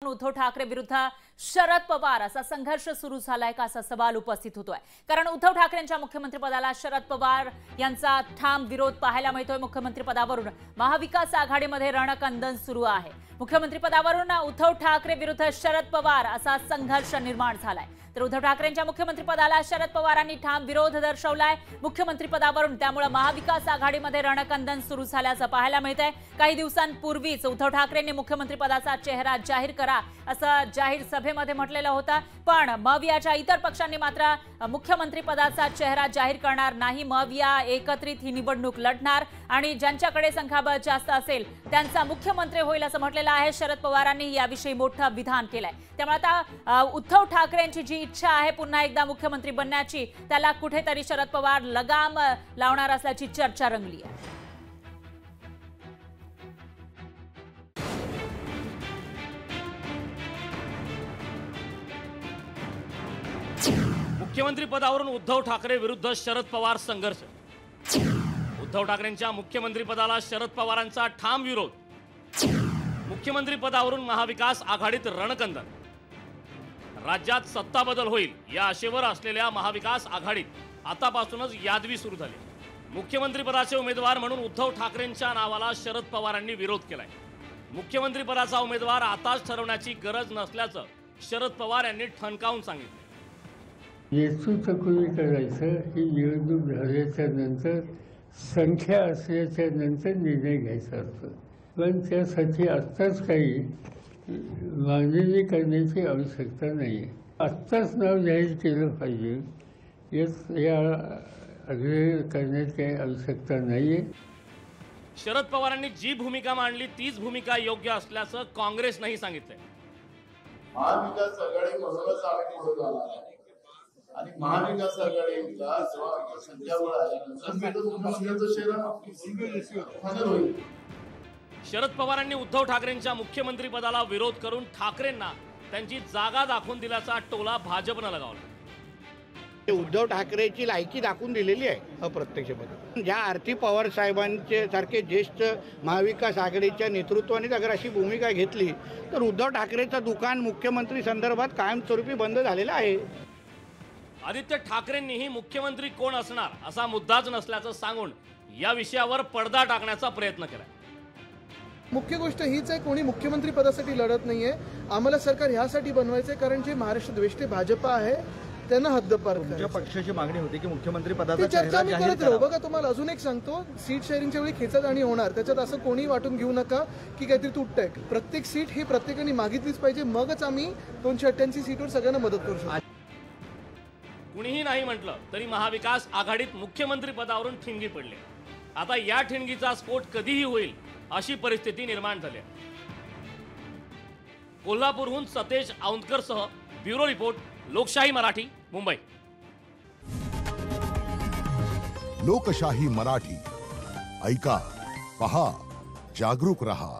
उद्धव ठाकरे विरुद्ध शरद पवार असा संघर्ष सुरू झालाय का असा सवाल उपस्थित होतोय। कारण उद्धव ठाकरेंच्या मुख्यमंत्रीपदाला शरद पवार यांचा ठाम विरोध पाहायला मिळतोय। मुख्यमंत्रीपदावरून महाविकास आघाडीमध्ये रणकंदन सुरू आहे। मुख्यमंत्रीपदावरून उद्धव ठाकरे विरुद्ध शरद पवार असा संघर्ष निर्माण झालाय। तर उद्धव ठाकरेंच्या मुख्यमंत्रीपदाला शरद पवारांनी ठाम विरोध दर्शवलाय मुख्यमंत्रीपदावरून। त्यामुळे महाविकास आघाडीमध्ये रणकंदन सुरू झाल्याचं पाहायला मिळतंय। काही दिवसांपूर्वीच उद्धव ठाकरेंनी मुख्यमंत्रीपदाचा चेहरा जाहीर करा असं जाहीर सभेमध्ये म्हटलेलं होतं, पण मवियाच्या इतर पक्षांनी मात्र मुख्यमंत्रीपदाचा चेहरा जाहीर करणार नाही। मविया एकत्रित ही निवडणूक लढणार आणि ज्यांच्याकडे संख्याबळ जास्त असेल त्यांचा मुख्यमंत्री होईल असं म्हटलेलं आहे। शरद पवारांनी याविषयी मोठं विधान केलंय। त्यामुळे आता उद्धव ठाकरेंची जी इच्छा आहे पुन्हा एकदा मुख्यमंत्री बनण्याची, त्याला कुठेतरी शरद पवार लगाम लावणार असल्याची चर्चा रंगली आहे। मुख्यमंत्री पदावरून उद्धव ठाकरे विरुद्ध शरद पवार संघर्ष। उद्धव ठाकरेंच्या मुख्यमंत्री पदाला शरद पवारांचा ठाम विरोध। मुख्यमंत्री पदावरून महाविकास आघाडीत रणकंदन। राज्यात सत्ता बदल होईल या आशेवर असलेल्या महाविकास आघाडीत आतापासूनच यादवी सुरू झाली। मुख्यमंत्री पदाचे उमेदवार म्हणून उद्धव ठाकरेंच्या नावाला शरद पवारांनी विरोध केलाय। मुख्यमंत्री पदाचा उमेदवार आताच ठरवण्याची गरज नसल्याचं शरद पवार यांनी ठणकावून सांगितलं। येचुचकुनी करायचं ही निवडणूक झाल्याच्या नंतर संख्या असल्याच्या नंतर निर्णय घ्यायचा असतो, पण त्यासाठी आत्ताच काही मागणी करण्याची आवश्यकता नाही आहे। आत्ताच नाव जाहीर केलं पाहिजे या आग्रह करण्याची काही आवश्यकता नाही आहे। शरद पवारांनी जी भूमिका मांडली तीच भूमिका योग्य असल्याचं काँग्रेसनंही सांगितलंय। महाविकास आघाडी म्हणूनच आम्ही पुढे जाणार आहे आणि महाविकास आघाडीला संख्याबळ आहे। शरद पवारांनी उद्धव ठाकरेंच्या मुख्यमंत्री पदाला विरोध करून ठाकरेंना त्यांची जागा दाखवून दिल्याचा टोला भाजपनं लगावला। उद्धव ठाकरेची लायकी दाखवून दिलेली आहे अप्रत्यक्षपणे। ज्या आरती पवार साहेबांचे सारखे ज्येष्ठ महाविकास आघाडीच्या नेतृत्वाने अगर अशी भूमिका घेतली तर उद्धव ठाकरेचं दुकान मुख्यमंत्री संदर्भात कायमस्वरूपी बंद झालेलं आहे। आदित्य ठाकरेंनीही मुख्यमंत्री कोण असणार असा मुद्दाच नसल्याचं सांगून या विषयावर पडदा टाकण्याचा प्रयत्न केला। मुख्य गोष्ट हीच आहे, कोणी मुख्यमंत्री पदासाठी लढत नाहीये। आम्हाला सरकार ह्यासाठी बनवायचंय कारण जे महाराष्ट्र द्वेष्टे भाजपा आहे त्यांना हद्दपार करायचं। पक्षाची मागणी होती की मुख्यमंत्री पदाचा चर्चा मी करत राहू। बघा, तुम्हाला अजून एक सांगतो, सीट शेअरिंगच्या वेळी खेचाताणी होणार, त्याच्यात असं कोणी वाटून घेऊ नका की काहीतरी तुटतंय। प्रत्येक सीट ही प्रत्येकाने मागितलीच पाहिजे, मगच आम्ही 288 सीटवर सगळ्यांना मदत करू शकतो। कुणीही नाही म्हटलं तरी महाविकास आघाडीत मुख्यमंत्री पदावरून ठिणगी पडली। आता या ठिणगीचा स्फोट कधीही होईल अशी परिस्थिती निर्माण झाली आहे। कोल्हापूरहून सतेज औंधकरसह ब्युरो रिपोर्ट, लोकशाही मराठी, मुंबई। लोकशाही मराठी, ऐका, पहा, जागरूक रहा।